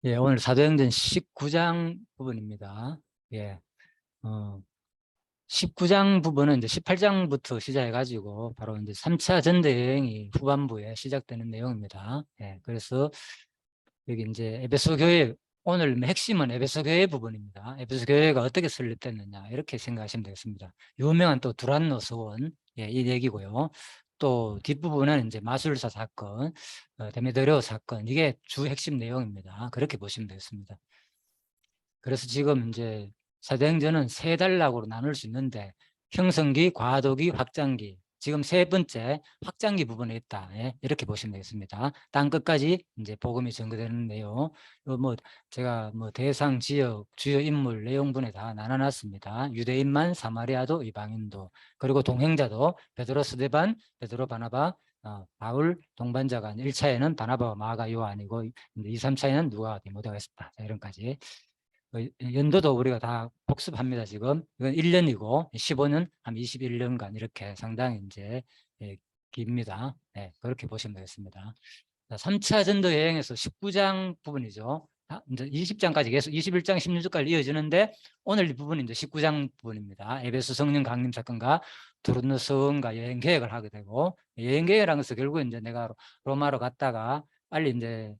예, 오늘 사도행전 19장 부분입니다. 예, 어, 19장 부분은 이제 18장부터 시작해가지고 바로 이제 3차 전도 여행이 후반부에 시작되는 내용입니다. 예, 그래서 여기 이제 에베소 교회, 오늘 핵심은 에베소 교회 부분입니다. 에베소 교회가 어떻게 설립됐느냐, 이렇게 생각하시면 되겠습니다. 유명한 또 두란노 서원, 예, 이 얘기고요. 또 뒷부분은 이제 마술사 사건, 데메드레오 사건, 이게 주 핵심 내용입니다. 그렇게 보시면 되겠습니다. 그래서 지금 이제 사도행전은 세 단락으로 나눌 수 있는데, 형성기, 과도기, 확장기. 지금 세 번째 확장기 부분에 있다. 예, 이렇게 보시면 되겠습니다. 땅 끝까지 이제 복음이 전거되는 내용. 뭐 제가 뭐 대상, 지역, 주요 인물, 내용분에 다 나눠놨습니다. 유대인만, 사마리아도, 이방인도, 그리고 동행자도 베드로, 스데반, 베드로, 바나바, 바울, 동반자가 1차에는 바나바와 마가 요한이고, 2, 3차에는 누가 디모데가 있었다. 자, 이런까지. 연도도 우리가 다 복습합니다. 지금 이건 1년이고 15년 한 21년간 이렇게 상당히 이제 깁니다. 네, 그렇게 보시면 되겠습니다. 3차 전도 여행에서 19장 부분이죠. 이제 20장까지 계속 21장 16절까지 이어지는데, 오늘 이 부분이 이제 19장 부분입니다. 에베소 성령 강림 사건과 두루노 성과 여행 계획을 하게 되고, 여행 계획이라는 것은 결국 이제 내가 로마로 갔다가 빨리 이제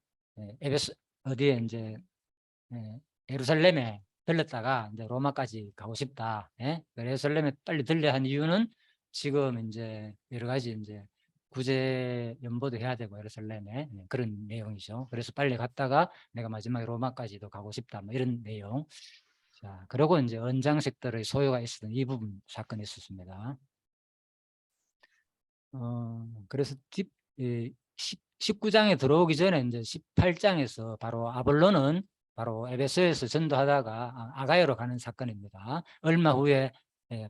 에베소 어디에 이제 예루살렘에 들렀다가 이제 로마까지 가고 싶다. 예? 예루살렘에 빨리 들려야 한 이유는 지금 이제 여러 가지 이제 구제 연보도 해야 되고 예루살렘에, 그런 내용이죠. 그래서 빨리 갔다가 내가 마지막에 로마까지도 가고 싶다. 뭐 이런 내용. 자, 그리고 이제 언장색들의 소요가 있었던 이 부분 사건이 있었습니다. 그래서 19장에 들어오기 전에 이제 18장에서 바로 아볼로는 바로 에베소에서 전도하다가 아가야로 가는 사건입니다. 얼마 후에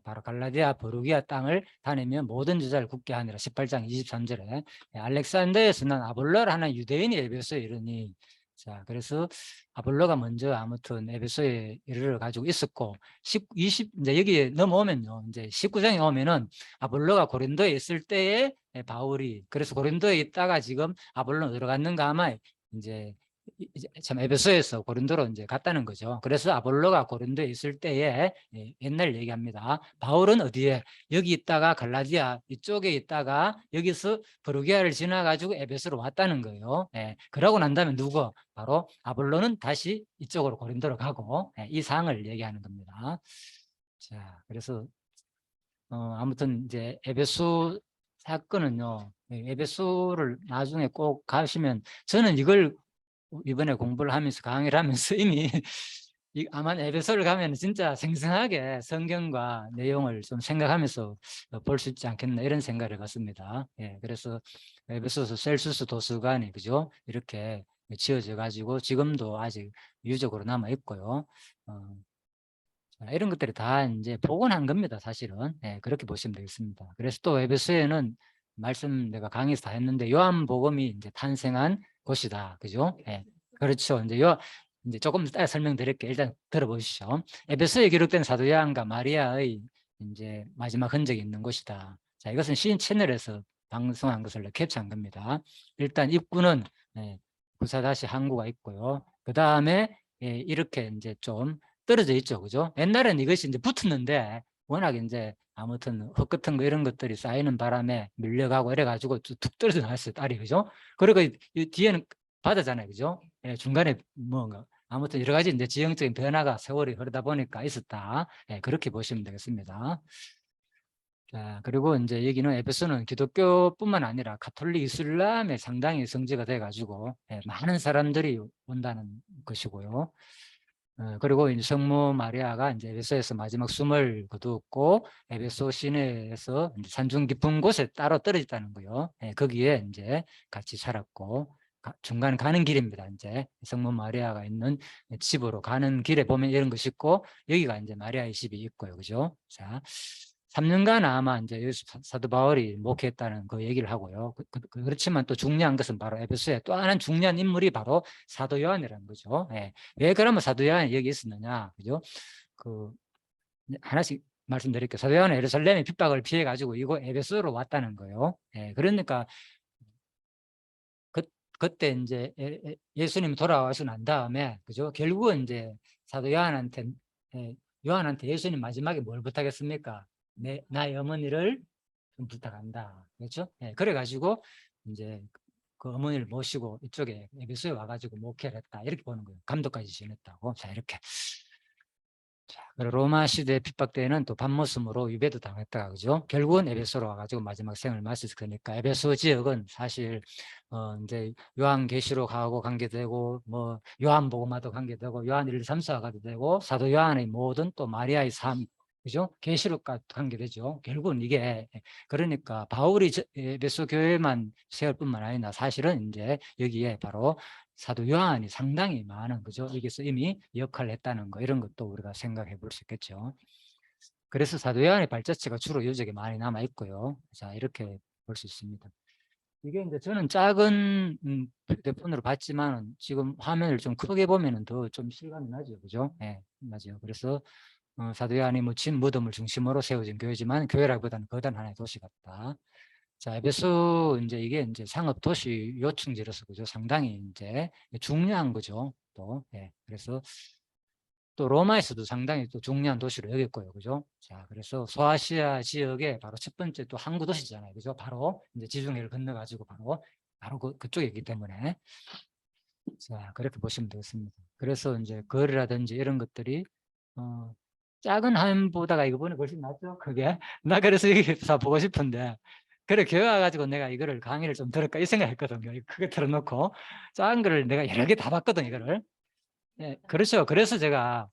바로 갈라디아 버루기아 땅을 다니며 모든 제자를 굳게 하니라. 18장 23절에 알렉산더에서 난 아볼로를 하는 유대인이 에베소에 이르니. 자, 그래서 아볼로가 먼저 아무튼 에베소에 이르러 가지고 있었고, 20 이제 여기에 넘어오면요, 이제 19장에 오면은 아볼로가 고린도에 있을 때에 바울이, 그래서 고린도에 있다가 지금 아볼로 들어갔는가 아마 이제 참 에베소에서 고린도로 이제 갔다는 거죠. 그래서 아볼로가 고린도에 있을 때에 옛날 얘기합니다. 바울은 어디에? 여기 있다가 갈라디아 이쪽에 있다가 여기서 브루기아를 지나가지고 에베소로 왔다는 거예요. 그러고 난 다음에 누구? 바로 아볼로는 다시 이쪽으로 고린도로 가고, 이 상을 얘기하는 겁니다. 자, 그래서 아무튼 이제 에베소 사건은요, 에베소를 나중에 꼭 가시면, 저는 이걸 이번에 공부를 하면서 강의를 하면서 이미 아마 에베소를 가면 진짜 생생하게 성경과 내용을 좀 생각하면서 볼 수 있지 않겠나, 이런 생각을 해봤습니다. 예, 그래서 에베소서 셀수스 도서관이 그죠, 이렇게 지어져 가지고 지금도 아직 유적으로 남아 있고요. 이런 것들이 다 이제 복원한 겁니다, 사실은. 그렇게 보시면 되겠습니다. 그래서 또 에베소에는 말씀 내가 강의에서 다 했는데 요한복음이 이제 탄생한 곳이다, 그죠? 그렇죠. 이제 조금 더 따라 설명드릴게요. 일단 들어보시죠. 에베소에 기록된 사도 요한과 마리아의 이제 마지막 흔적이 있는 곳이다. 자, 이것은 시인 채널에서 방송한 것을 캡처한 겁니다. 일단 입구는 부사다시 항구가 있고요. 그 다음에 이렇게 이제 좀 떨어져 있죠. 그죠? 옛날에는 이것이 이제 붙었는데 워낙 이제 아무튼 흙 같은 거 이런 것들이 쌓이는 바람에 밀려가고 이래가지고 툭 떨어져 나왔어요. 딸이. 그죠? 그리고 이 뒤에는 바다잖아요. 그죠? 중간에 뭔가 아무튼 여러 가지 이제 지형적인 변화가 세월이 흐르다 보니까 있었다. 그렇게 보시면 되겠습니다. 자, 그리고 이제 여기는 에베소는 기독교뿐만 아니라 가톨릭 이슬람에 상당히 성지가 돼가지고 많은 사람들이 온다는 것이고요. 그리고 이제 성모 마리아가 이제 에베소에서 마지막 숨을 거두었고, 에베소 시내에서 이제 산중 깊은 곳에 따로 떨어졌다는 거요. 거기에 이제 같이 살았고, 중간 가는 길입니다. 이제 성모 마리아가 있는 집으로 가는 길에 보면 이런 것이 있고, 여기가 이제 마리아의 집이 있고요. 그죠? 자, 3년간 아마 이제 사도 바울이 목회했다는 그 얘기를 하고요. 그렇지만 또 중요한 것은 바로 에베소에 또 하나 중요한 인물이 바로 사도 요한이라는 거죠. 왜 그러면 사도 요한이 여기 있었느냐, 그죠? 그 하나씩 말씀드릴게요. 사도 요한은 예루살렘의 핍박을 피해 가지고 이거 에베소로 왔다는 거예요. 그러니까 그때 이제 예수님이 돌아와서 난 다음에, 그죠? 결국은 이제 사도 요한한테 예수님 마지막에 뭘 부탁했습니까? 나의 어머니를 좀 부탁한다. 그렇죠? 예, 그래가지고 이제 그 어머니를 모시고 이쪽에 에베소에 와가지고 목회를 했다. 이렇게 보는 거예요. 감독까지 지냈다고. 자, 이렇게. 자, 그리고 로마 시대 핍박 때에는 또 밤모습으로 유배도 당했다. 그죠? 결국은 에베소로 와가지고 마지막 생을 마쳤을 거니까 에베소 지역은 사실 이제 요한계시록하고 관계되고 뭐 요한복음화도 관계되고 요한 1, 2, 3, 4가 가도 되고 사도 요한의 모든 또 마리아의 삶, 그죠? 계시록과 관계되죠. 결국은 이게 그러니까 바울이 에베소 교회만 세울 뿐만 아니라 사실은 이제 여기에 바로 사도 요한이 상당히 많은, 그죠? 여기서 이미 역할을 했다는 거, 이런 것도 우리가 생각해 볼 수 있겠죠. 그래서 사도 요한의 발자취가 주로 유적에 많이 남아 있고요. 자, 이렇게 볼 수 있습니다. 이게 이제 저는 작은 휴대폰으로 봤지만 지금 화면을 좀 크게 보면은 더 좀 실감이 나죠, 그죠? 네, 맞아요. 그래서 사도 요한이 묻힌 무덤을 중심으로 세워진 교회지만 교회라기보다는 거대한 하나의 도시 같다. 자, 에베소 이게 이제 상업 도시 요충지로서, 그죠? 상당히 이제 중요한 거죠. 또, 예. 그래서 또 로마에서도 상당히 또 중요한 도시로 여겼고요. 그죠? 자, 그래서 소아시아 지역의 바로 첫 번째 또 항구 도시잖아요. 그죠? 바로 이제 지중해를 건너가지고 바로 그쪽에 있기 때문에. 자, 그렇게 보시면 되겠습니다. 그래서 이제 거리라든지 이런 것들이, 작은 화면보다가 이거 보니 훨씬 낫죠? 그게. 나 그래서 여기 다 보고 싶은데. 그래, 교회 와가지고 내가 이거를 강의를 좀 들을까 이 생각했거든요. 크게 틀어놓고. 작은 거를 내가 여러 개 다 봤거든, 이거를. 예, 그렇죠. 그래서 제가,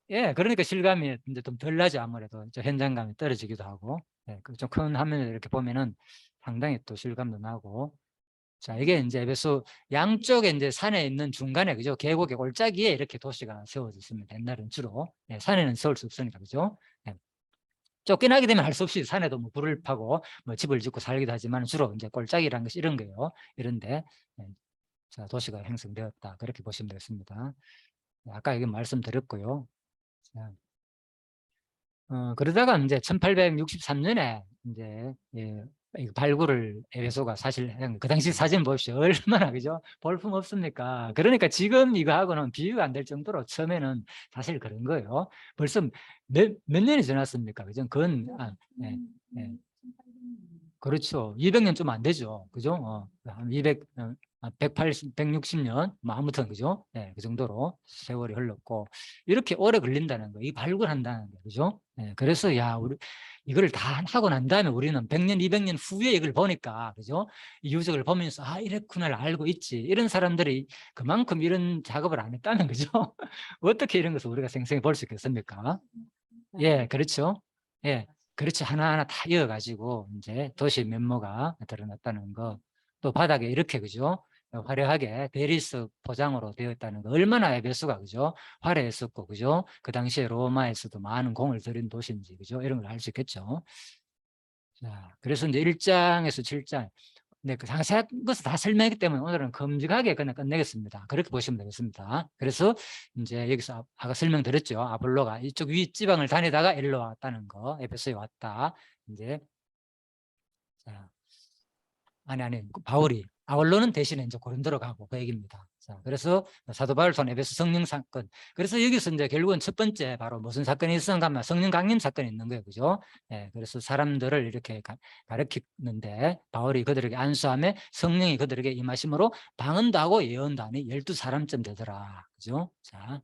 예, 그러니까 실감이 이제 좀 덜 나죠. 아무래도. 현장감이 떨어지기도 하고. 예, 좀 큰 화면을 이렇게 보면은 상당히 또 실감도 나고. 자, 이게 이제 에베소 양쪽에 이제 산에 있는 중간에, 그죠? 계곡의 골짜기에 이렇게 도시가 세워져 있습니다. 옛날은 주로. 예, 산에는 세울 수 없으니까, 그죠? 예. 쫓겨나게 되면 할 수 없이 산에도 뭐 불을 파고 뭐 집을 짓고 살기도 하지만 주로 이제 골짜기라는 것이 이런 거예요. 이런데, 예. 자, 도시가 형성되었다. 그렇게 보시면 되겠습니다. 아까 여기 말씀드렸고요. 자, 그러다가 이제 1863년에 이제, 예, 발굴을 에베소가 사실 그 당시 사진 보십시오. 얼마나, 그죠? 볼품 없습니까? 그러니까 지금 이거하고는 비교가 안 될 정도로 처음에는 사실 그런 거예요. 벌써 몇 년이 지났습니까? 그죠? 예, 예. 그렇죠. 200년 좀 안 되죠. 그죠? 한 180, 160년, 뭐 아무튼, 그죠? 네, 그 정도로 세월이 흘렀고, 이렇게 오래 걸린다는 거, 이 발굴한다는 거, 그죠? 네, 그래서, 이걸 다 하고 난 다음에 우리는 100년, 200년 후에 이걸 보니까, 그죠? 이 유적을 보면서, 이랬구나를 알고 있지. 이런 사람들이 그만큼 이런 작업을 안 했다는 거죠. 어떻게 이런 것을 우리가 생생히 볼 수 있겠습니까? 예, 그렇죠. 예, 그렇죠. 하나하나 다 이어가지고 이제 도시 면모가 드러났다는 거. 또 바닥에 이렇게, 그죠? 화려하게 베리스 포장으로 되어 있다는 거. 얼마나 에베소가, 그죠? 화려했었고, 그죠? 그 당시에 로마에서도 많은 공을 들인 도시인지, 그죠? 이런 걸 알 수 있겠죠. 자, 그래서 이제 1장에서 7장. 네, 그 상세한 것을 다 설명했기 때문에 오늘은 끔찍하게 그냥 끝내겠습니다. 그렇게 보시면 되겠습니다. 그래서 이제 여기서 아까 설명드렸죠. 아볼로가 이쪽 윗지방을 다니다가 일로 왔다는 거, 에베소에 왔다. 이제, 자, 아니, 바울이. 아볼로는 대신에 이제 고린도로 가고 그 얘기입니다. 자, 그래서 사도 바울 손 에베소 성령 사건. 그래서 여기서 이제 결국은 첫 번째 바로 무슨 사건이 있었는가 하면 성령 강림 사건이 있는 거예요. 그죠? 예, 그래서 사람들을 이렇게 가르치는데 바울이 그들에게 안수하며 성령이 그들에게 임하심으로 방언도 하고 예언도 하니 12사람쯤 되더라. 그죠? 자.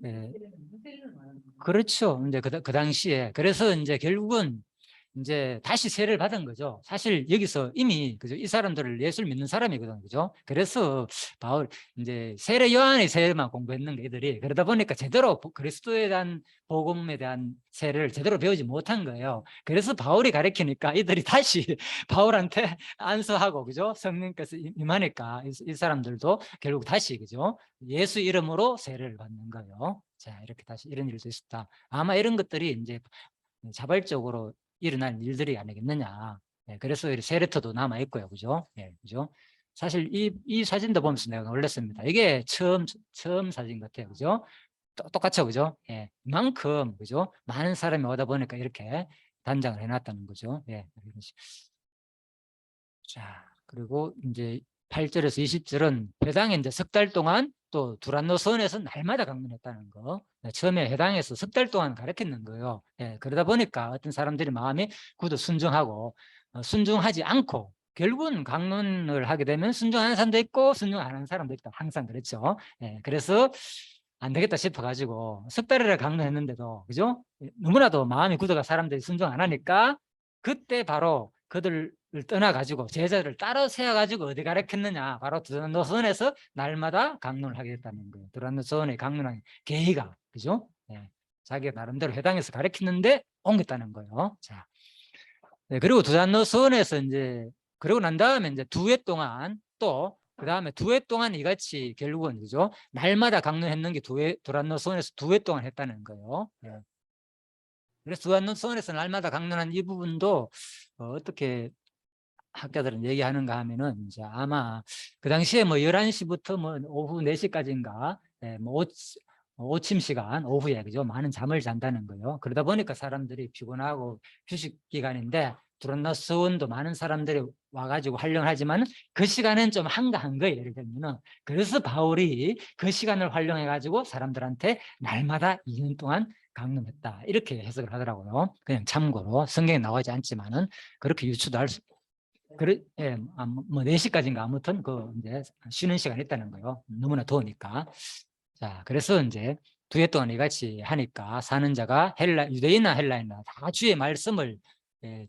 예. 그렇죠. 이제 그 당시에. 그래서 이제 결국은 이제 다시 세례를 받은 거죠. 사실 여기서 이미, 그죠? 이 사람들을 예수를 믿는 사람이거든, 그죠? 그래서 바울 이제 세례 요한의 세례만 공부했는 게 이들이, 그러다 보니까 제대로 그리스도에 대한 복음에 대한 세례를 제대로 배우지 못한 거예요. 그래서 바울이 가르치니까 이들이 다시 바울한테 안수하고, 그죠? 성령께서 임하니까 이 사람들도 결국 다시, 그죠? 예수 이름으로 세례를 받는 거예요. 자, 이렇게 다시 이런 일도 있었다. 아마 이런 것들이 이제 자발적으로 일어난 일들이 아니겠느냐. 예, 그래서 세레터도 남아 있고요, 그죠? 예, 그죠? 사실 이 사진도 보면서 내가 놀랐습니다. 이게 처음 사진 같아요, 그죠? 똑같죠, 그죠? 예, 이만큼, 그죠? 많은 사람이 오다 보니까 이렇게 단장을 해놨다는 거죠. 예, 자, 그리고 이제 8절에서 20절은 회당에 이제 석 달 동안 또 두란노 선에서 날마다 강론했다는 거. 처음에 회당에서 석 달 동안 가르쳤는 거예요. 예, 그러다 보니까 어떤 사람들이 마음이 굳어 순종하고 순종하지 않고 결국은 강론을 하게 되면 순종하는 사람도 있고 순종 안 하는 사람도 있다. 항상 그렇죠. 예, 그래서 안 되겠다 싶어가지고 석 달이라 강론했는데도 그죠? 너무나도 마음이 굳어가 사람들이 순종 안 하니까 그때 바로 그들을 떠나가지고 제자를 따로 세워가지고 어디 가르쳤느냐 바로 두란노선에서 날마다 강론을 하게 됐다는 거예요. 두란노선에 강론한 계기가 그죠? 네. 자기가 나름대로 회당에서 가르쳤는데 옮겼다는 거예요. 자, 네, 그리고 두란노선에서 이제 그러고 난 다음에 이제 2회 동안 또 그 다음에 2회 동안 이같이 결국은 그죠? 날마다 강론했는 게 두란노선에서 2회 동안 했다는 거예요. 네. 그래서 두란노선에서 날마다 강론한 이 부분도 어떻게 학자들은 얘기하는가 하면은 이제 아마 그 당시에 뭐 11시부터 뭐 오후 4시까지인가 뭐 오침 시간 오후에 그죠? 많은 잠을 잔다는 거예요. 그러다 보니까 사람들이 피곤하고 휴식 기간인데 두란노선도 많은 사람들이 와가지고 활용을 하지만 그 시간은 좀 한가한 거예요. 예를 들면은 그래서 바울이 그 시간을 활용해 가지고 사람들한테 날마다 2년 동안 강론했다 이렇게 해석을 하더라고요. 그냥 참고로 성경에 나오지 않지만은 그렇게 유추도 할 수. 그래, 예, 뭐 4시까지인가 아무튼 그 이제 쉬는 시간이 있다는 거예요. 너무나 더우니까. 자, 그래서 이제 2해 동안 이같이 하니까 사는 자가 유대인이나 헬라인이나 다 주의 말씀을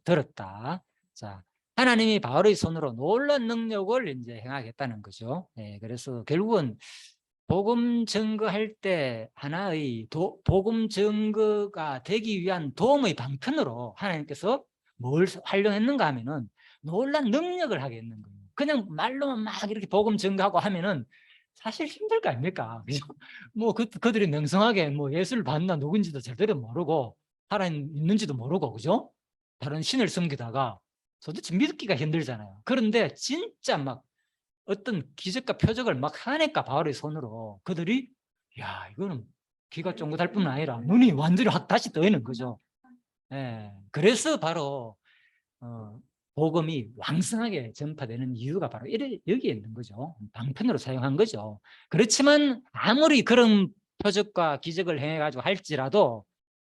들었다. 자, 하나님이 바울의 손으로 놀라운 능력을 이제 행하겠다는 거죠. 그래서 결국은 복음 증거할 때 하나의 복음 증거가 되기 위한 도움의 방편으로 하나님께서 뭘 활용했는가 하면은 놀란 능력을 하게 했는 거예요. 그냥 말로만 막 이렇게 복음 증거하고 하면은 사실 힘들 거 아닙니까? 그죠? 뭐 그들이 명성하게 뭐 예수를 받나 누군지도 제대로 모르고 하나님 있는지도 모르고 그죠? 다른 신을 섬기다가 도대체 믿기가 힘들잖아요. 그런데 진짜 막 어떤 기적과 표적을 막 하니까 바울의 손으로 그들이 야 이거는 귀가 쫑긋할 뿐만 아니라 눈이 완전히 확 다시 떠있는 거죠. 그래서 바로 복음이 왕성하게 전파되는 이유가 바로 여기에 있는 거죠. 방편으로 사용한 거죠. 그렇지만 아무리 그런 표적과 기적을 행해가지고 할지라도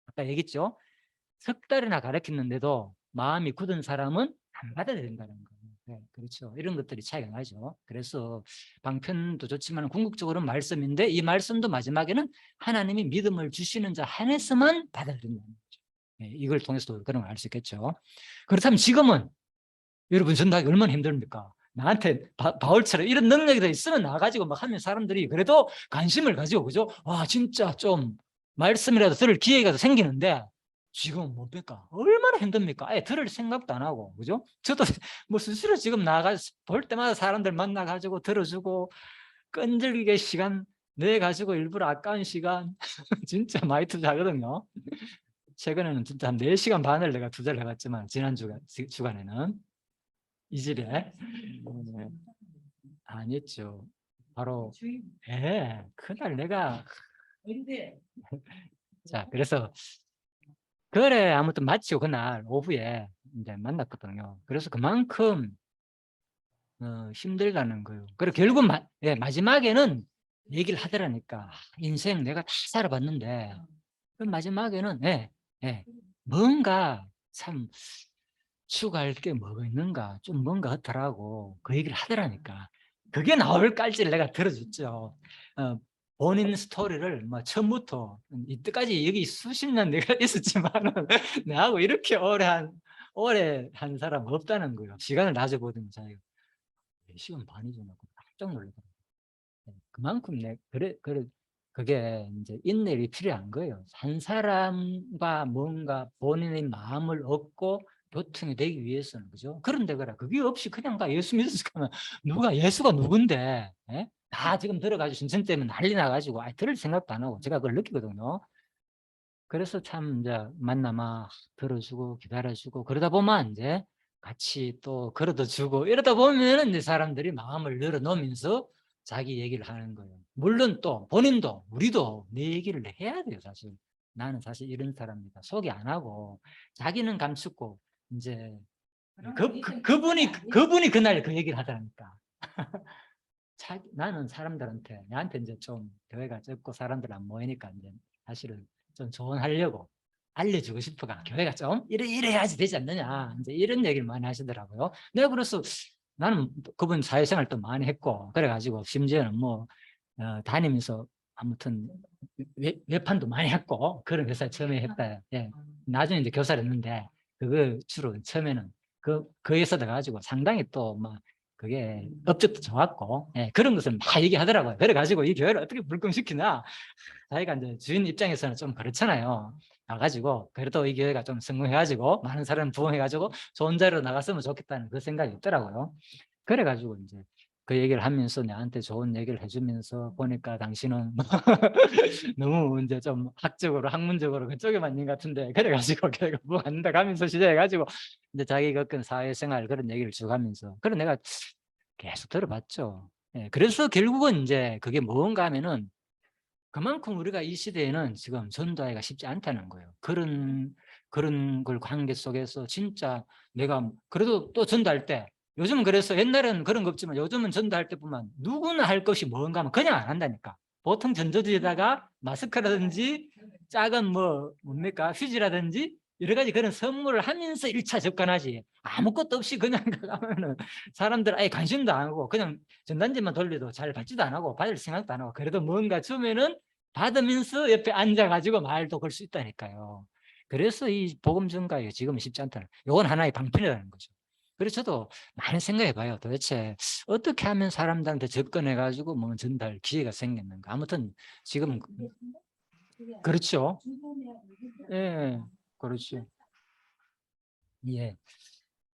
아까 얘기했죠. 석 달이나 가르쳤는데도 마음이 굳은 사람은 안 받아야 된다는 거예요. 네, 그렇죠. 이런 것들이 차이가 나죠. 그래서 방편도 좋지만 궁극적으로는 말씀인데 이 말씀도 마지막에는 하나님이 믿음을 주시는 자 한해서만 받아야 된다는 거죠. 네, 이걸 통해서도 그런 걸 알 수 있겠죠. 그렇다면 지금은 여러분 전도하기 얼마나 힘듭니까? 나한테 바울처럼 이런 능력이 더 있으면 나가지고 막 하면 사람들이 그래도 관심을 가지고 그죠? 와 진짜 좀 말씀이라도 들을 기회가 더 생기는데 지금 뭡니까? 얼마나 힘듭니까? 아예 들을 생각도 안 하고 그죠? 저도 뭐 스스로 지금 나가 볼 때마다 사람들 만나가지고 들어주고 끈질기게 시간 내 가지고 일부러 아까운 시간 진짜 많이 투자하거든요. 최근에는 진짜 한 4시간 반을 내가 투자를 해봤지만 지난 주간에는 이 집에 아니었죠. 바로 그날 내가 자 그래서 그래 아무튼 마치고 그날 오후에 이제 만났거든요. 그래서 그만큼 힘들다는 거예요. 그리고 결국 마지막에는 얘기를 하더라니까. 인생 내가 다 살아봤는데 그 마지막에는 뭔가 참 추가할 게 뭐가 있는가 좀 뭔가 하더라고 그 얘기를 하더라니까. 그게 나올 깔지를 내가 들어줬죠. 본인 스토리를 뭐 처음부터 이때까지 여기 수십 년 내가 있었지만은 나하고 이렇게 오래 한 사람 없다는 거예요. 시간을 낮에 보더니 자기가 4시간 반이죠. 깜짝 놀라더라고요. 그만큼 그게 이제 인내가 필요한 거예요. 한 사람과 뭔가 본인의 마음을 얻고 교통이 되기 위해서는 그죠? 그런데 그게 없이 그냥 다 예수 믿어서 가면 누가 예수가 누군데 다 지금 들어가지고 신청 때문에 난리 나가지고 들을 생각도 안 하고 제가 그걸 느끼거든요. 그래서 참 이제 만나마 들어주고 기다려주고 그러다 보면 이제 같이 또 걸어도 주고 이러다 보면 이제 사람들이 마음을 열어놓으면서 자기 얘기를 하는 거예요. 물론 또 본인도 우리도 내 얘기를 해야 돼요. 사실 나는 사실 이런 사람이다 소개 안 하고 자기는 감추고 이제 그분이 그날 그 얘기를 하더라니까. 나는 사람들한테 내한테 이제 좀 교회가 적고 사람들 안 모이니까 이제 사실은 좀 조언하려고 알려주고 싶어가 교회가 좀 이래 해야지 되지 않느냐 이제 이런 얘기를 많이 하시더라고요. 내가 그래서 나는 그분 사회생활 또 많이 했고 그래가지고 심지어는 뭐 다니면서 아무튼 외판도 많이 했고 그런 회사 처음에 했다. 예. 나중에 이제 교사를 했는데 그거 주로 처음에는 그 회사다 가지고 상당히 또 막 그게 업적도 좋았고 예, 그런 것을 막 얘기하더라고요. 그래가지고 이 교회를 어떻게 불금시키나 자기가 이제 주인 입장에서는 좀 그렇잖아요. 나가지고 그래도 이 교회가 좀 성공해가지고 많은 사람 부흥해가지고 좋은 자리로 나갔으면 좋겠다는 그 생각이 있더라고요. 그래가지고 이제 그 얘기를 하면서 나한테 좋은 얘기를 해주면서 보니까 당신은 너무 이제 좀 학적으로 학문적으로 그쪽에만 있는 것 같은데 그래가지고 걔가 뭐 한다 가면서 시작해가지고 이제 자기 겪은 사회생활 그런 얘기를 쭉 하면서 그래 내가 계속 들어봤죠. 예, 그래서 결국은 이제 그게 뭔가 하면은 그만큼 우리가 이 시대에는 지금 전도하기가 쉽지 않다는 거예요. 그런 걸 관계 속에서 진짜 내가 그래도 또 전도할 때 요즘은 그래서 옛날에는 그런 거 없지만 요즘은 전도할 때 보면 누구나 할 것이 뭔가 하면 그냥 안 한다니까. 보통 전도지에다가 마스크라든지 작은 뭐 뭡니까 휴지라든지 여러 가지 그런 선물을 하면서 1차 접근하지 아무것도 없이 그냥 가면은 사람들 아예 관심도 안 하고 그냥 전단지만 돌려도 잘 받지도 안 하고 받을 생각도 안 하고 그래도 뭔가 주면은 받으면서 옆에 앉아가지고 말도 걸 수 있다니까요. 그래서 이 복음 전가가 지금은 쉽지 않다는 이건 하나의 방편이라는 거죠. 그래서 저도 많이 생각해 봐요. 도대체 어떻게 하면 사람들한테 접근해 가지고 뭐 전달 기회가 생겼는가. 아무튼 지금 그렇죠. 예, 그렇죠. 예.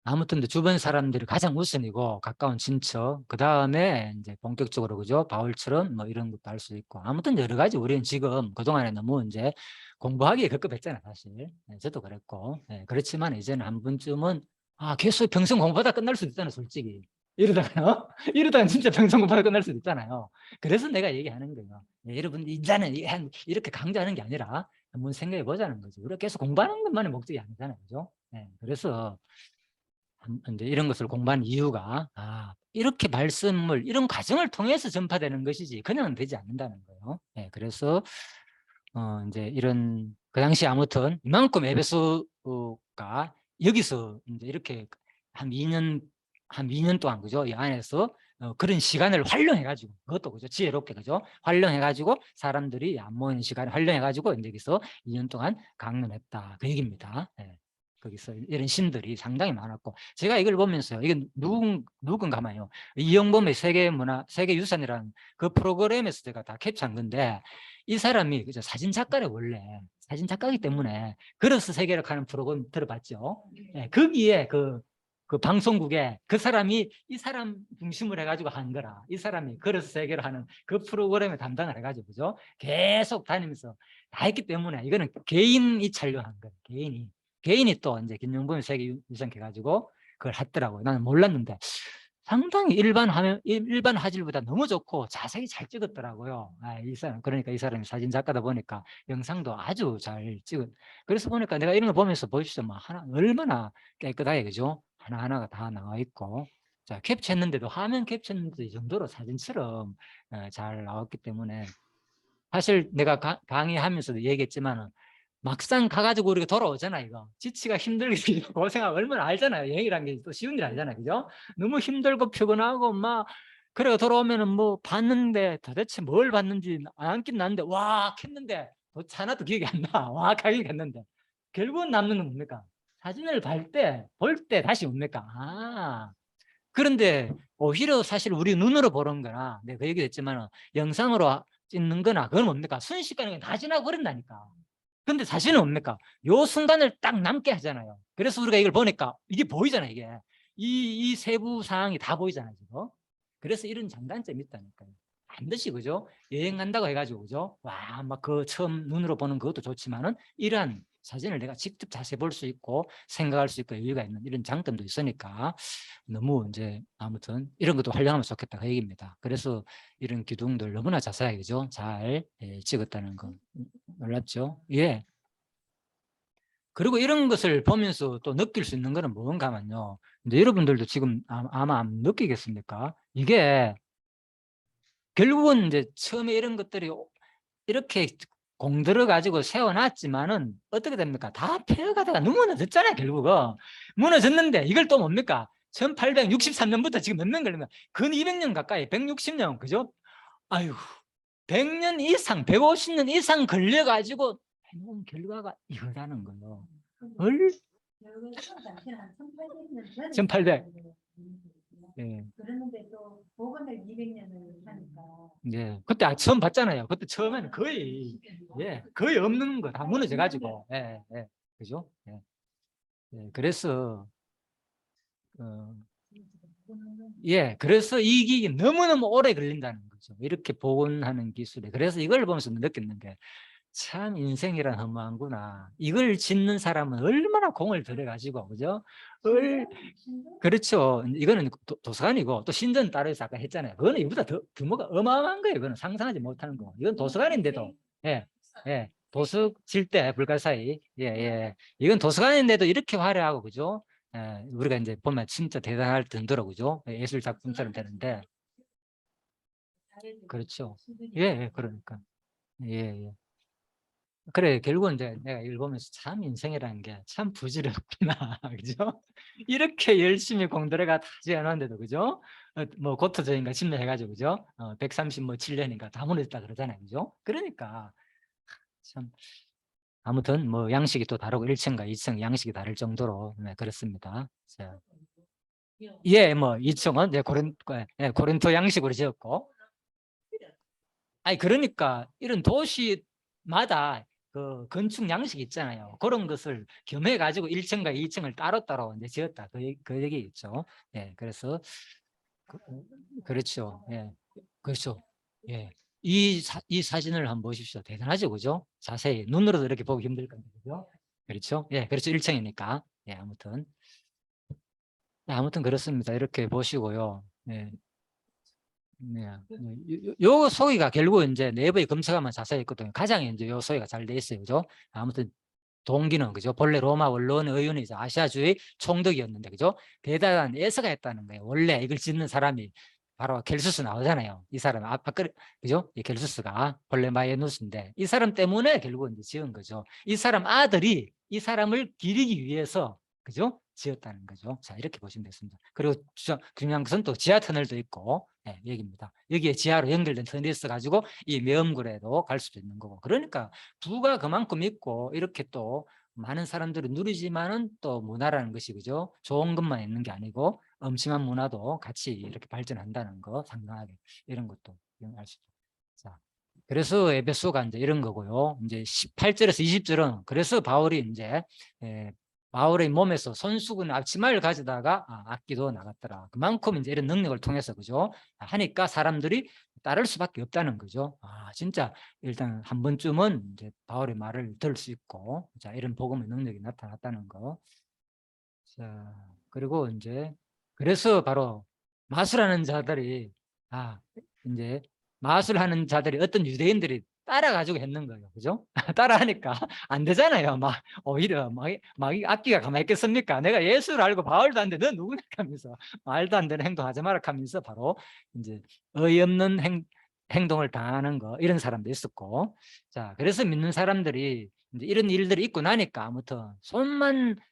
아무튼 주변 사람들이 가장 우선이고 가까운 친척 그 다음에 이제 본격적으로 그죠 바울처럼 뭐 이런 것도 할 수 있고 아무튼 여러 가지 우리는 지금 그동안에 너무 이제 공부하기에 급급했잖아요 사실. 네, 저도 그랬고 그렇지만 이제는 한 번쯤은 계속 평생 공부하다 끝날 수도 있잖아요 솔직히 이러다가 이러다가 진짜 평생 공부하다 끝날 수도 있잖아요. 그래서 내가 얘기하는 거예요. 여러분 이제는 이렇게 강조하는 게 아니라 한번 생각해 보자는 거죠. 우리가 계속 공부하는 것만이 목적이 아니잖아요 그죠. 그래서 이제 이런 것을 공부한 이유가 이렇게 말씀을 이런 과정을 통해서 전파되는 것이지 그냥은 되지 않는다는 거예요. 그래서 이제 이런 그 당시 아무튼 이만큼 에베소가 여기서 이제 이렇게 한 2년 한 2년 동안 그죠 이 안에서 그런 시간을 활용해 가지고 그것도 그죠 지혜롭게 그죠 활용해 가지고 사람들이 안 모이는 시간을 활용해 가지고 이제 여기서 2년 동안 강론했다 그 얘기입니다. 거기서 이런 신들이 상당히 많았고 제가 이걸 보면서요 이게 누군가만요 이영범의 세계유산이라는 그 프로그램에서 제가 다 캡처한 건데 이 사람이 그죠 사진 작가래 원래 사진 작가이기 때문에 그래서 세계를 하는 프로그램 들어봤죠. 거기에 그 방송국에 그 사람이 이 사람 중심으로 해가지고 한 거라 이 사람이 그래서 세계를 하는 그 프로그램에 담당을 해가지고 그죠 계속 다니면서 다 했기 때문에 이거는 개인이 촬영한 거예요. 개인이 또 이제 김영범 세계유산 해가지고 그걸 했더라고요. 나는 몰랐는데 상당히 일반 화질보다 너무 좋고 자세히 잘 찍었더라고요. 이 사람 그러니까 이 사람이 사진 작가다 보니까 영상도 아주 잘 찍은. 그래서 보니까 내가 이런 거 보면서 보십시오. 뭐 하나 얼마나 깨끗하게 그죠? 하나하나가 다 나와 있고. 자, 캡처했는데도 화면 캡처했는데도 이 정도로 사진처럼 잘 나왔기 때문에 사실 내가 강의하면서도 얘기했지만은 막상 가가지고 우리가 돌아오잖아 이거 지치가 힘들게 고생하고 얼마나 알잖아요. 여행이라는 게 또 쉬운 일 아니잖아요 그죠 너무 힘들고 피곤하고 막 그래 돌아오면은 뭐 봤는데 도대체 뭘 봤는지 안긴 났는데 와 했는데 하나도 기억이 안나와 기억이 했는데 결국은 남는 건 뭡니까 사진을 볼 때 다시 뭡니까 그런데 오히려 사실 우리 눈으로 보는 거나 내가 그 얘기도 했지만 영상으로 찍는 거나 그건 뭡니까 순식간에 다 지나고 그런다니까. 근데 사실은 뭡니까 요 순간을 딱 남게 하잖아요. 그래서 우리가 이걸 보니까 이게 보이잖아요 이게 이 세부 사항이 다 보이잖아요 지금. 그래서 이런 장단점이 있다니까요. 반드시 그죠 여행 간다고 해가지고 그죠 와 막 그 처음 눈으로 보는 그것도 좋지만은 이러한 사진을 내가 직접 자세히 볼 수 있고 생각할 수 있고 여유가 있는 이런 장점도 있으니까 너무 이제 아무튼 이런 것도 활용하면 좋겠다 그 얘기입니다. 그래서 이런 기둥들 너무나 자세하게 그죠 잘 찍었다는 거 놀랍죠. 예. 그리고 이런 것을 보면서 또 느낄 수 있는 거는 뭔가 하면요. 이제 여러분들도 지금 아마 안 느끼겠습니까? 이게 결국은 이제 처음에 이런 것들이 이렇게 공들여 가지고 세워놨지만은 어떻게 됩니까? 다 폐허가다가 무너졌잖아요. 결국은 무너졌는데 이걸 또 뭡니까? 1863년부터 지금 몇 년 걸리면 근 200년 가까이 160년 그죠? 아유 100년 이상 150년 이상 걸려 가지고 해놓은 결과가 이거라는 거예요. 1800. 예. 그랬는데 또 복원을 200년을 하니까. 예. 그때 처음 봤잖아요. 그때 처음에는 거의 거의 없는 거 다 무너져 가지고. 예. 예. 그죠? 예. 예. 그래서 그래서 이 기기 너무너무 오래 걸린다는 거죠. 이렇게 복원하는 기술에. 그래서 이걸 보면서 느꼈는 게 참 인생이란 허무한구나. 이걸 짓는 사람은 얼마나 공을 들여가지고 그죠? 그렇죠. 이거는 도서관이고 또 신전 따로서 아까 했잖아요. 그거는 이보다 더 규모가 어마어마한 거예요. 이거는 상상하지 못하는 거. 이건 도서관인데도 도서 질 때 불가사의 이건 도서관인데도 이렇게 화려하고 그죠? 우리가 이제 보면 진짜 대단할 정도로 그죠? 예술 작품처럼 되는데 그렇죠. 그러니까 그래 결국은 이제 내가 읽으면서 참 인생이라는 게 참 부질없구나 그죠? 이렇게 열심히 공들여가 다 지어놨는데도 그죠? 뭐 고토저인가 침례해가지고 그죠? 137년인가 다 무너졌다 그러잖아요 그죠? 그러니까 참 아무튼 뭐 양식이 또 다르고 1층과 2층 양식이 다를 정도로 그렇습니다. 자. 뭐 2층은 고린토 양식으로 지었고 아니 그러니까 이런 도시마다 그 건축 양식 있잖아요. 그런 것을 겸해 가지고 1층과 2층을 따로따로 이제 지었다. 그 얘기겠죠. 그래서 그렇죠. 그렇죠. 이 사진을 한번 보십시오. 대단하죠, 그죠? 자세히 눈으로도 이렇게 보기 힘들 건데, 그죠? 그렇죠. 그렇죠. 1층이니까. 아무튼 그렇습니다. 이렇게 보시고요. 요 소위가 결국 이제 내부에 검색하면 자세히 있거든요. 가장 이제 요 소위가 잘 돼 있어요. 그죠? 아무튼 동기는 그죠? 본래 로마 원로원 의원이 아시아주의 총독이었는데 그죠? 대단한 애서가 했다는 거예요. 원래 이걸 짓는 사람이 바로 겔수스 나오잖아요. 이 사람 그죠? 이 겔수스가 볼레마이누스인데 이 사람 때문에 결국은 이제 지은 거죠. 이 사람 아들이 이 사람을 기리기 위해서 그죠? 지었다는 거죠. 자, 이렇게 보시면 되겠습니다. 그리고 중요한 것은 또 지하 터널도 있고, 여기입니다. 여기에 지하로 연결된 터널이 있어가지고 이 매음굴에도 갈 수도 있는 거고. 그러니까 부가 그만큼 있고 이렇게 또 많은 사람들이 누리지만은 또 문화라는 것이 그죠? 좋은 것만 있는 게 아니고 엄청난 문화도 같이 이렇게 발전한다는 거 상당하게 이런 것도 알 수 있죠. 자, 그래서 에베소가 이제 이런 거고요. 이제 18절에서 20절은 그래서 바울이 이제 바울의 몸에서 손수건 앞치마를 가져다가 악기도 나갔더라. 그만큼 이제 이런 능력을 통해서 그죠? 하니까 사람들이 따를 수밖에 없다는 거죠. 진짜 일단 한 번쯤은 이제 바울의 말을 들을 수 있고, 자 이런 복음의 능력이 나타났다는 거. 자 그리고 이제 그래서 바로 마술하는 자들이 이제 마술하는 자들이 어떤 유대인들이 따라가지고 했는 거예요. 그죠? 따라하니까 안 되잖아요. 막 오히려 막 악기가 가만히 있겠습니까? 내가 예수를 알고 바울도 안 돼. 너 누구냐 하면서 말도 안 되는 행동하지 마라 하면서 바로 이제 어이없는 행동을 당하는 거 이런 사람도 있었고, 자 그래서 믿는 사람들이 이제 이런 일들이 있고 나니까 아무튼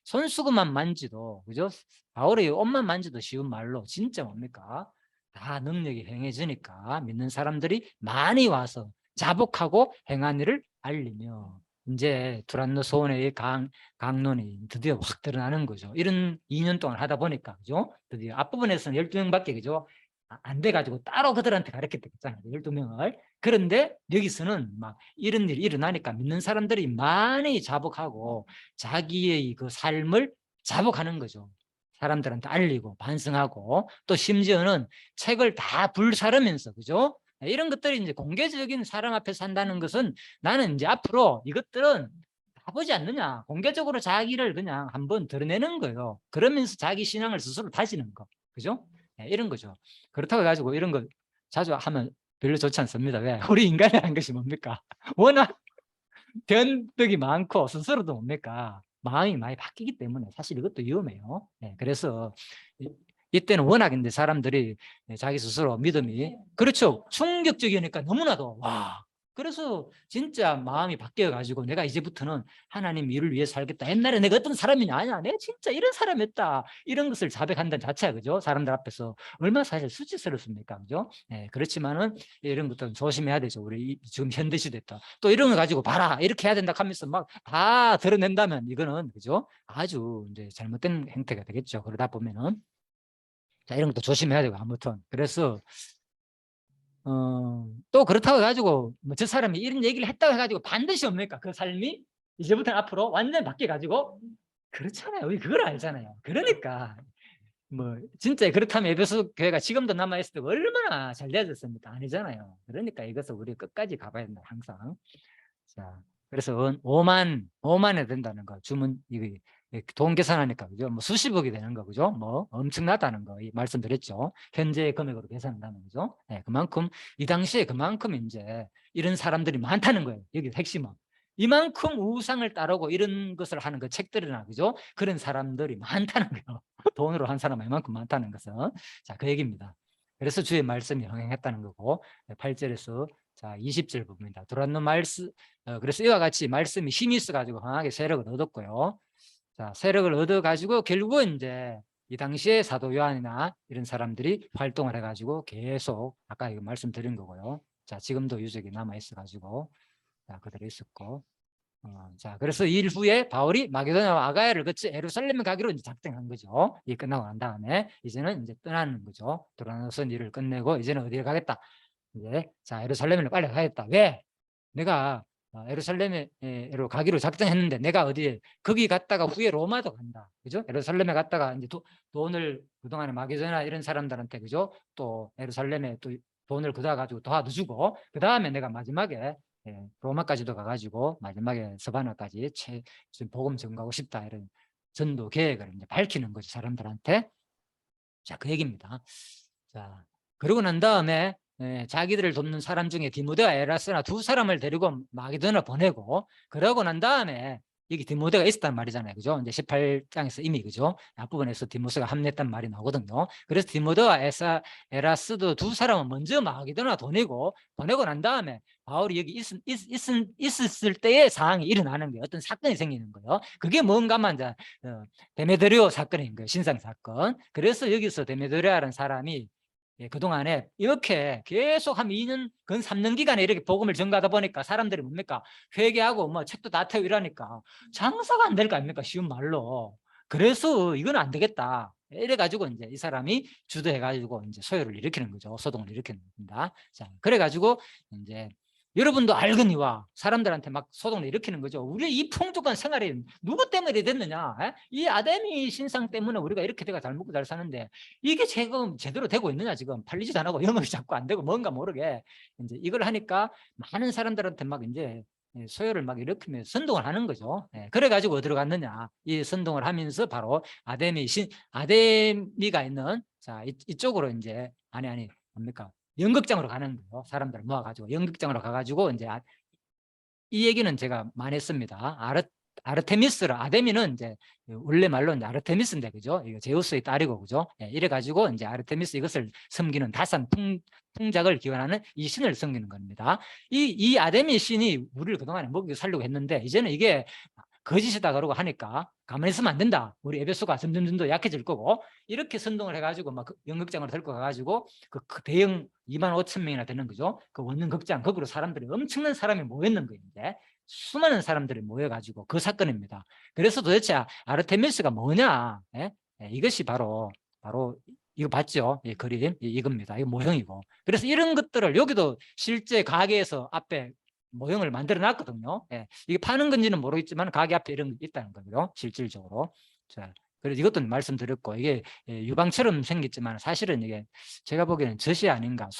손수건만 만지도 그죠? 바울의 옷만 만지도 쉬운 말로 진짜 뭡니까? 다 능력이 행해지니까 믿는 사람들이 많이 와서 자복하고 행한 일을 알리며 이제 두란노 소원의 강론이 드디어 확 드러나는 거죠. 이런 2년 동안 하다 보니까 그죠? 드디어 앞부분에서는 12명밖에 그죠? 안 돼가지고 따로 그들한테 가르쳤잖아요. 12명을. 그런데 여기서는 막 이런 일이 일어나니까 믿는 사람들이 많이 자복하고 자기의 그 삶을 자복하는 거죠. 사람들한테 알리고 반성하고 또 심지어는 책을 다 불사르면서 그죠? 이런 것들이 이제 공개적인 사람 앞에서 한다는 것은 나는 이제 앞으로 이것들은 다 보지 않느냐. 공개적으로 자기를 그냥 한번 드러내는 거예요. 그러면서 자기 신앙을 스스로 다지는 거. 그죠? 이런 거죠. 그렇다고 해가지고 이런 거 자주 하면 별로 좋지 않습니다. 왜? 우리 인간이라는 것이 뭡니까? 워낙 변덕이 많고 스스로도 뭡니까? 마음이 많이 바뀌기 때문에 사실 이것도 위험해요. 예, 그래서 이때는 워낙 이제 사람들이 자기 스스로 믿음이 그렇죠. 충격적이니까 너무나도 와. 그래서 진짜 마음이 바뀌어 가지고 내가 이제부터는 하나님 일을 위해 살겠다. 옛날에 내가 어떤 사람이냐 아니야. 내가 진짜 이런 사람이었다. 이런 것을 자백한다는 자체가 그죠? 사람들 앞에서 얼마나 사실 수치스럽습니까? 그죠? 예, 그렇지만은 이런 것도 조심해야 되죠. 우리 지금 현대 시대 또 이런 거 가지고 봐라. 이렇게 해야 된다 하면서 막 다 드러낸다면 이거는 그죠? 아주 이제 잘못된 행태가 되겠죠. 그러다 보면은 자, 이런 것도 조심해야 되고 아무튼 그래서 또 그렇다고 해가지고 뭐 저 사람이 이런 얘기를 했다고 해가지고 반드시 옵니까? 그 삶이 이제부터는 앞으로 완전히 바뀌어가지고 그렇잖아요. 우리 그걸 알잖아요. 그러니까 뭐 진짜 그렇다면 에베소 교회가 지금도 남아있을 때 얼마나 잘 되어졌습니까? 아니잖아요. 그러니까 이것을 우리 끝까지 가봐야 된다 항상. 자, 그래서 5만에 된다는 거 주문 이게 돈 계산하니까 그죠? 뭐 수십억이 되는 거 그죠? 뭐 엄청나다는 거 말씀드렸죠. 현재 금액으로 계산한다는 거죠. 네, 그만큼 이 당시에 그만큼 이제 이런 사람들이 많다는 거예요. 여기 핵심은 이만큼 우상을 따르고 이런 것을 하는 그 책들이나 그죠? 그런 사람들이 많다는 거예요. 돈으로 한 사람이 이만큼 많다는 것은 자, 그 얘기입니다. 그래서 주의 말씀이 흥행했다는 거고 8절에서 자 20절 부분입니다. 두란노 말씀 그래서 이와 같이 말씀이 힘이 있어가지고 강하게 세력을 얻었고요. 자, 세력을 얻어가지고 결국은 이제 이 당시에 사도 요한이나 이런 사람들이 활동을 해가지고 계속 아까 이거 말씀드린 거고요. 자, 지금도 유적이 남아 있어가지고 자, 그대로 있었고. 자, 그래서 이 일 후에 바울이 마게도냐와 아가야를 거쳐 예루살렘에 가기로 이제 작정한 거죠. 이 끝나고 난 다음에 이제는 이제 떠나는 거죠. 돌아가서 일을 끝내고 이제는 어디를 가겠다. 이제 자 예루살렘으로 빨리 가겠다. 왜? 내가 예루살렘으로 가기로 작정했는데 내가 어디에 거기 갔다가 후에 로마도 간다. 그죠? 예루살렘에 갔다가 이제 돈을 그동안에 마게도냐 이런 사람들한테 그죠? 또 예루살렘에 또 돈을 그다 가지고 도와주고 그 다음에 내가 마지막에 로마까지도 가가지고 마지막에 서바나까지 지금 복음 전가하고 싶다 이런 전도 계획을 이제 밝히는 거죠 사람들한테. 자, 그 얘기입니다. 자, 그러고 난 다음에 자기들을 돕는 사람 중에 디모데와 에라스나 두 사람을 데리고 마게도냐 보내고 그러고 난 다음에 여기 디모데가 있었단 말이잖아요. 그죠? 이제 18장에서 이미 그죠? 앞부분에서 디모스가 합류했단 말이 나오거든요. 그래서 디모데와 에라스도 두 사람은 먼저 마게도냐 보내고 난 다음에 바울이 여기 있었을 때의 상황이 일어나는 거예요. 어떤 사건이 생기는 거예요. 그게 뭔가만 이제 데메드리오 사건인 거예요. 신상 사건. 그래서 여기서 데메드리오라는 사람이 그동안에 이렇게 계속 한 2년, 근 3년 기간에 이렇게 복음을 전가하다 보니까 사람들이 뭡니까? 회개하고 뭐 책도 다 태우고 이러니까 장사가 안 될 거 아닙니까? 쉬운 말로. 그래서 이건 안 되겠다. 이래가지고 이제 이 사람이 주도해가지고 이제 소요를 일으키는 거죠. 소동을 일으키는 겁니다. 자, 그래가지고 이제 여러분도 알거니와 사람들한테 막 소동을 일으키는 거죠. 우리의 이 풍족한 생활이 누구 때문에 됐느냐? 이 아데미 신상 때문에 우리가 이렇게 돼가 잘 먹고 잘 사는데 이게 지금 제대로 되고 있느냐? 지금 팔리지도 안 하고 영업이 자꾸 안 되고 뭔가 모르게 이제 이걸 하니까 많은 사람들한테 막 이제 소요를 막 일으키며 선동을 하는 거죠. 그래가지고 어디로 갔느냐? 이 선동을 하면서 바로 아데미가 있는 자 이쪽으로 이제 아니 뭡니까? 연극장으로 가는 거예요. 사람들 모아가지고 연극장으로 가가지고 이제 이 얘기는 제가 많이 했습니다. 아르테미스라 아데미는 이제 원래 말로 이제 아르테미스인데 그죠? 이거 제우스의 딸이고 그죠? 이래가지고 이제 아르테미스 이것을 섬기는 다산 풍작을 기원하는 이 신을 섬기는 겁니다. 이 아데미 신이 우리를 그동안에 먹이고 살려고 했는데 이제는 이게 거짓이다 그러고 하니까 가만히 있으면 안 된다. 우리 에베소가 점점 더 약해질 거고 이렇게 선동을 해가지고 막 연극장으로 데리고 가가지고 그 대형 2만 5천 명이나 되는 거죠. 그 원룸 극장 거기로 사람들이 엄청난 사람이 모였는 거예요. 이제 수많은 사람들이 모여가지고 그 사건입니다. 그래서 도대체 아르테미스가 뭐냐? 이것이 바로 이거 봤죠? 이 그림 이겁니다. 이거 모형이고. 그래서 이런 것들을 여기도 실제 가게에서 앞에 모형을 만들어 놨거든요. 이게 파는 건지는 모르겠지만 가게 앞에 이런 게 있다는 거고요. 실질적으로. 자, 그래서 이것도 말씀드렸고 이게 유방처럼 생겼지만 사실은 이게 제가 보기에는 젖이 아닌가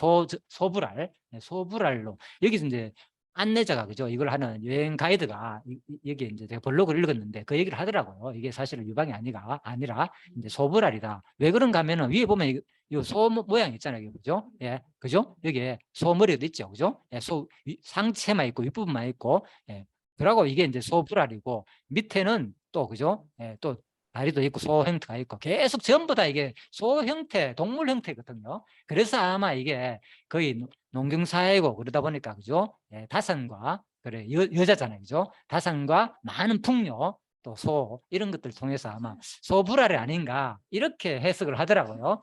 소불알로 여기서 이제 안내자가 그죠 이걸 하는 여행 가이드가 여기 이제 제가 블로그를 읽었는데 그 얘기를 하더라고요. 이게 사실은 유방이 아니라 이제 소불알이다. 왜 그런가 하면은 위에 보면 이 소 모양 있잖아요. 그죠? 그죠? 여기에 소 머리도 있죠. 그죠? 소 상체만 있고 윗부분만 있고 그러고 이게 이제 소불알이고 밑에는 또 그죠? 예, 또 다리도 있고 소 형태가 있고 계속 전부 다 이게 소 형태, 동물 형태거든요. 그래서 아마 이게 거의 농경사회고 그러다 보니까 그죠? 예, 다산과 그래 여자잖아요, 그죠? 다산과 많은 풍요 또 소 이런 것들 통해서 아마 소불알이 아닌가 이렇게 해석을 하더라고요.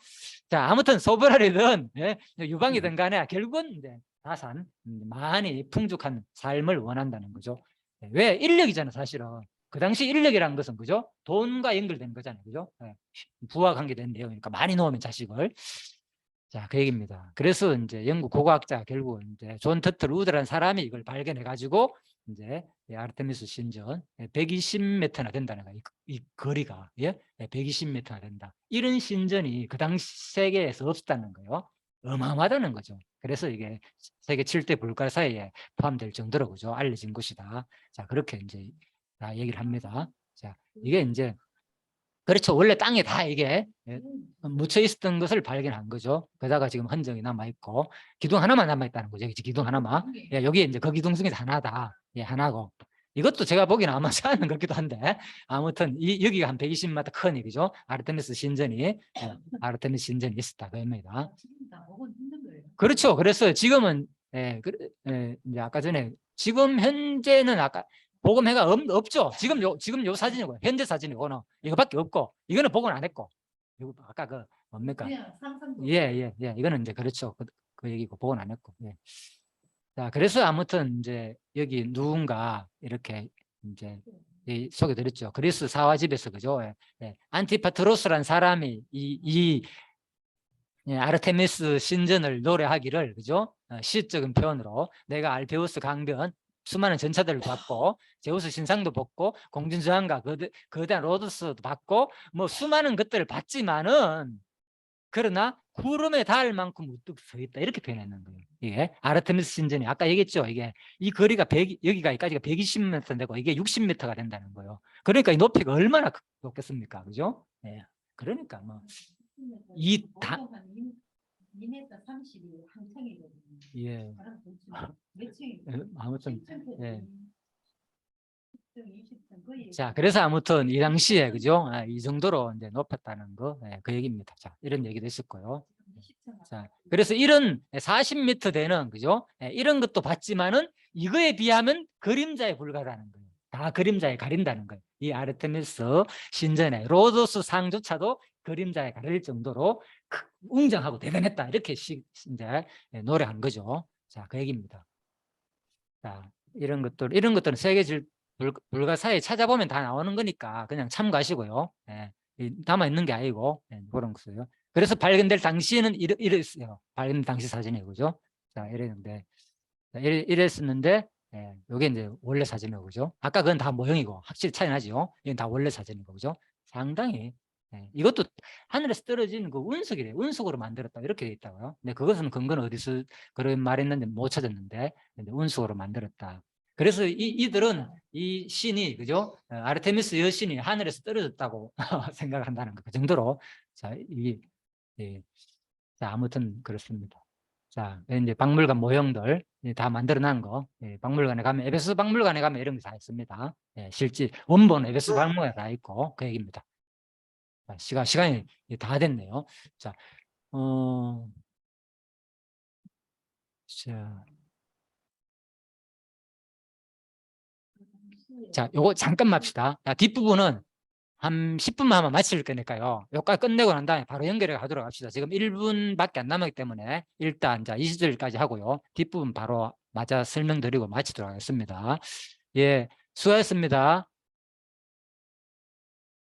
자, 아무튼 소불알이든 예, 유방이든 간에 결국은 이제 다산 많이 풍족한 삶을 원한다는 거죠. 왜 인력이잖아 사실은. 그 당시 인력이라는 것은 그죠? 돈과 연결되는 거잖아요, 그죠? 예, 부와 관계된 내용이니까 많이 놓으면 자식을. 자, 그 얘기입니다. 그래서 이제 영국 고고학자 결국 이제 존 터틀 우드라는 사람이 이걸 발견해 가지고 이제 아르테미스 신전 120m나 된다는 거예요. 이 거리가 예, 120m나 된다. 이런 신전이 그 당시 세계에서 없었다는 거예요. 어마어마하다는 거죠. 그래서 이게 세계 7대 불가사의에 포함될 정도로 그죠? 알려진 곳이다. 자, 그렇게 이제 다 얘기를 합니다. 자, 이게 이제 그렇죠. 원래 땅에 다 이게 묻혀 있었던 것을 발견한 거죠. 그러다가 지금 흔적이 남아있고 기둥 하나만 남아있다는 거죠. 기둥 하나만. 예, 여기 이제 그 기둥 중에서 하나다. 예, 하나고. 이것도 제가 보기에는 아마 사는 그렇기도 한데 아무튼 여기가 한 120m 큰 일이죠. 아르테미스 신전이 아르테미스 신전이 있었다 그겁니다. 그렇죠. 그래서 지금은 이제 아까 전에 지금 현재는 아까 복음회가 없죠. 지금 요 사진이고 현재 사진이고는 이거밖에 없고 이거는 복원 안 했고 이거 아까 그 뭡니까? 예. 이거는 이제 그렇죠. 그 얘기고 복원 안 했고. 예. 자, 그래서 아무튼 이제 여기 누군가 이렇게 이제 소개드렸죠. 그리스 사화집에서 그죠? 예. 안티파트로스라는 사람이 아르테미스 신전을 노래하기를 그죠? 시적인 표현으로 내가 알페우스 강변 수많은 전차들을 받고 제우스 신상도 받고 공중저항과 거대한 로드스도 받고 뭐 수많은 것들을 받지만은 그러나 구름에 닿을 만큼 우뚝 서 있다 이렇게 표현했는 거예요. 이게 아르테미스 신전이 아까 얘기했죠. 이게 이 거리가 여기까지가 120m 되고 이게 60m가 된다는 거예요. 그러니까 이 높이가 얼마나 높겠습니까, 그죠? 예. 그러니까 뭐 이 다 2m 30이 한 층이거든요. 예. 몇 층이? 아무튼 예. 20층 거의. 자, 그래서 아무튼 이 당시에 그죠? 이 정도로 이제 높였다는 거, 그 얘기입니다. 자, 이런 얘기도 있었고요. 자, 그래서 이런 40m 되는 그죠? 이런 것도 봤지만은 이거에 비하면 그림자에 불과하다는 거예요. 다 그림자에 가린다는 거예요. 이 아르테미스 신전의 로도스 상조차도 그림자에 가릴 정도로 웅장하고 대단했다. 이렇게 이제 노래한 거죠. 자, 그 얘기입니다. 자, 이런 것들은 세계 불가사에 찾아보면 다 나오는 거니까 그냥 참고하시고요. 예, 남아 있는 게 아니고 그런 거예요. 그래서 발견될 당시에는 이랬어요. 발견 당시 사진이에요, 그죠? 자, 이랬는데 이랬었는데 이게 이제 원래 사진이고 그죠? 아까 그건 다 모형이고 확실히 차이 나죠. 이건 다 원래 사진이고 그죠? 상당히 이것도 하늘에서 떨어진 그 운석이래요. 운석으로 만들었다 이렇게 돼 있다고요. 근데 그것은 근거는 어디서 그런 말했는데 못 찾았는데 운석으로 만들었다. 그래서 이들은 이 신이 그죠? 아르테미스 여신이 하늘에서 떨어졌다고 생각한다는 거. 그 정도로 자, 자, 아무튼 그렇습니다. 자, 이제 박물관 모형들 다 만들어 놓은 거. 박물관에 가면 에베소 박물관에 가면 이런 게 다 있습니다. 실제 원본 에베소 박물관에 다 있고 그 얘기입니다. 자, 시간이 다 됐네요. 자, 자, 요거 잠깐 맙시다. 자, 뒷부분은 한 10분만 하면 마칠 거니까요. 여기까지 끝내고 난 다음에 바로 연결해 가도록 합시다. 지금 1분밖에 안 남았기 때문에 일단 자 20절까지 하고요. 뒷부분 바로 맞아 설명드리고 마치도록 하겠습니다. 예, 수고하셨습니다.